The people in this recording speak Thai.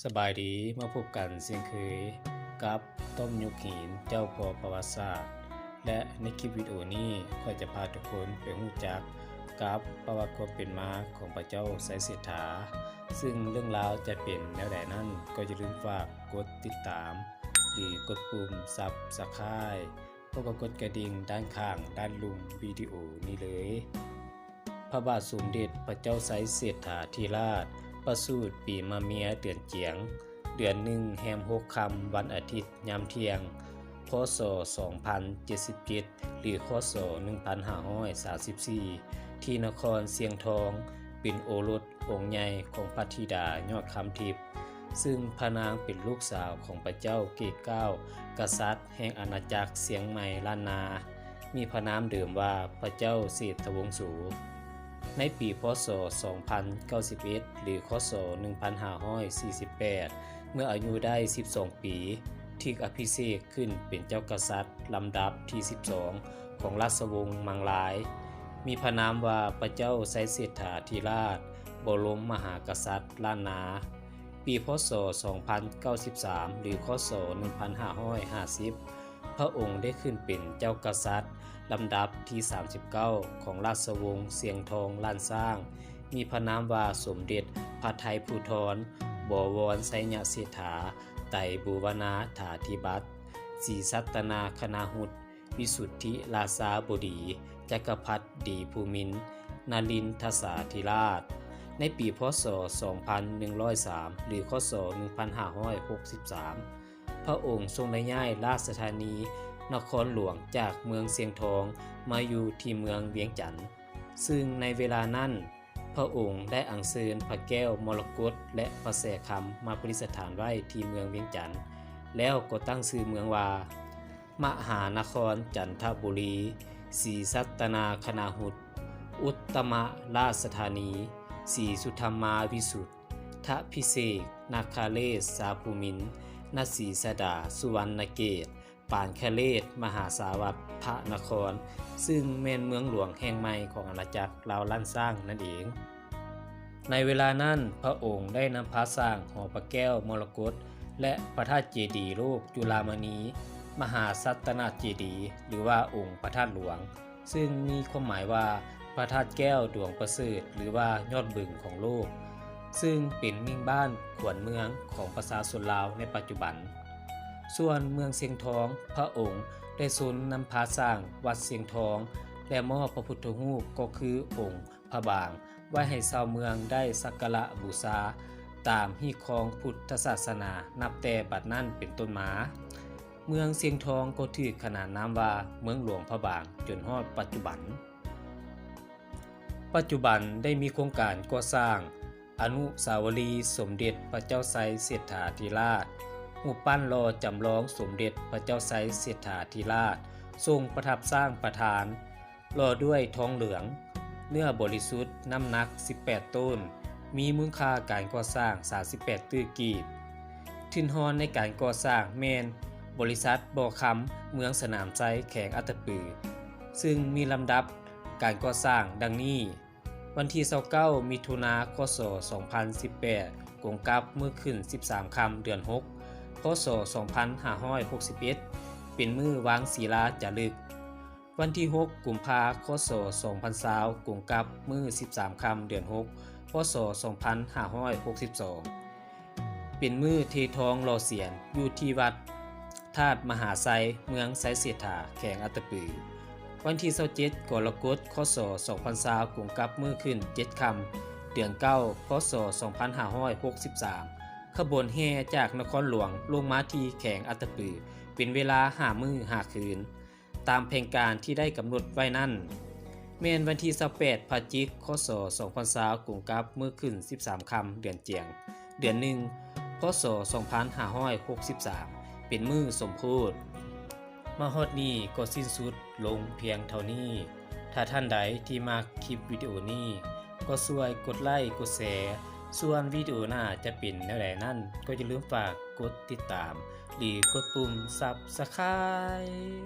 สบายดีมาพบกันเสียงเคยกับต้มยุคหินเจ้าพ่อประวัติศาสตร์และในคลิปวิดีโอนี้ก็จะพาทุกคนไปรู้จักกับประวัติความเป็นมาของพระเจ้าไสยเสถาซึ่งเรื่องราวจะเป็นแนวใดนั้นก็อย่าลืมฝากกดติดตามหรือกดปุ่มซับสไครบ์พร้อมกับกดกระดิ่งด้านข้างด้านลุ่มวิดีโอนี้เลยพระบาทสมเด็จพระเจ้าไสยเสถาธิราชประสูติปีมะเมียเดือนเจียงเดือน1แฮม6ค่ำวันอาทิตย์ยามเที่ยงพศ2077หรือคศ1534ที่นครเสียงทองเป็นโอรสองค์ใหญ่ของพระธิดายอดคำทิพย์ซึ่งพระนางเป็นลูกสาวของพระเจ้าเกศเก้ากษัตริย์แห่งอาณาจักรเสียงใหม่ล้านนา มีพระนามเดิมว่าพระเจ้าเศรษฐวงศ์สูในปีพศ2091หรือคศ1548เมื่ออายุได้12ปีที่อภิเษกขึ้นเป็นเจ้ากษัตริย์ลำดับที่12ของราชวงศ์มังลายมีพระนามว่าพระเจ้าไสยเสถาธิราชบรมมหากษัตริย์ล้านนาปีพศ2093หรือคศ1550พระองค์ได้ขึ้นเป็นเจ้ากษัตริย์ลำดับที่39ของราชวงศ์เสียงทองล้านสร้างมีพระนามว่าสมเด็จพระไทยภูธรบวรไสยเสถาไตรบูวนาถาธิบัตรศรีสัตนาคณาหุตวิสุทธิราชาบดีจักรพรรดิภูมินทร์นลินทศาธิราชในปีพศ2103หรือคศ1563พระองค์ทรงได้ย้ายราชธานีนครหลวงจากเมืองเสียงทองมาอยู่ที่เมืองเวียงจันทน์ซึ่งในเวลานั้นพระองค์ได้อัญเชิญพระแก้วมรกตและพระแสคำมาประดิษฐานไว้ที่เมืองเวียงจันทน์แล้วก็ตั้งชื่อเมืองว่ามหานครจันทบุรีศรีสัตนาคณาหุตอุตตมราชธานีศรีสุธรรมาวิสุทธิทพิเศษนาคาเลศสาภูมินทร์นศรีสดาสุวรรณเกตปานคเลศมหาสาวัตรพระนครซึ่งแม่นเมืองหลวงแห่งใหม่ของอาณาจักรลาวล้านสร้างนั่นเองในเวลานั้นพระองค์ได้นำพระสร้างหอพระแก้วมรกตและพระธาตุเจดีย์โลกจุฬามณีมหาสัตนาเจดีย์หรือว่าองค์พระธาตุหลวงซึ่งมีความหมายว่าพระธาตุแก้วดวงประเสริฐหรือว่ายอดบึงของโลกซึ่งเป็นมิ่งบ้านขวัญเมืองของประชาชนลาวในปัจจุบันส่วนเมืองเสียงทองพระองค์ได้ทรงนำพาสร้างวัดเสียงทองและมอบพระพุทธรูปก็คือองค์พระบางไว้ให้ชาวเมืองได้สักการะบูชาตามฮีตของพุทธศาสนานับแต่บัดนั้นเป็นต้นมาเมืองเสียงทองก็ถูกขนานนามว่าเมืองหลวงพระบางจนฮอดปัจจุบันได้มีโครงการก่อสร้างอนุสาวรีย์สมเด็จพระเจ้าไสยเสถาธิราชรูปปั้นรอจำลองสมเด็จพระเจ้าไสยเสถาธิราชทรงประทับสร้างประธานรอด้วยทองเหลืองเนื้อบริสุทธิ์น้ำหนัก18ต้นมีมูลค่าการก่อสร้าง38ตื้อกีบทินฮอนในการก่อสร้างแมนบริษัทบ่อคำเมืองสนามไซแขวงอัตตปือซึ่งมีลำดับการก่อสร้างดังนี้วันที่29มิถุนายนคศ2018กงกับเมื่อขึ้น13ค่ำเดือน6พศ2561เป็นมื้อวางศิลาจารึกวันที่6กุมภาพันธ์คศ2020กงกับมื้อ13ค่ำเดือน6พศ2562เป็นมื้อเททองหล่อเสียนอยู่ที่วัดธาตุมหาไซเมืองไสยเสถาแขวงอัตตปือวันที่27กรกฎาคมคศ2020กงกับมื้อขึ้น7ค่ำเดือน9พศ2563ขบวนแห่จากนครหลวงลงมาที่แขวงอัตตปือเป็นเวลา5มื้อ5คืนตามแผนการที่ได้กำหนดไว้นั้นแม้นวันที่28พฤศจิกายนคศ2020กงกับมื้อขึ้น13ค่ำเดือนเจียงเดือน1พศ2563เป็นมื้อสมโพธิมาฮอดนี้ก็สิ้นสุดลงเพียงเท่านี้ถ้าท่านใดที่มักคลิปวิดีโอนี้ก็ช่วยกดไลค์กดแชร์ส่วนวิดีโอหน้าจะเป็นแนวใดนั้นก็อย่าลืมฝากกดติดตามหรือกดปุ่ม Subscribe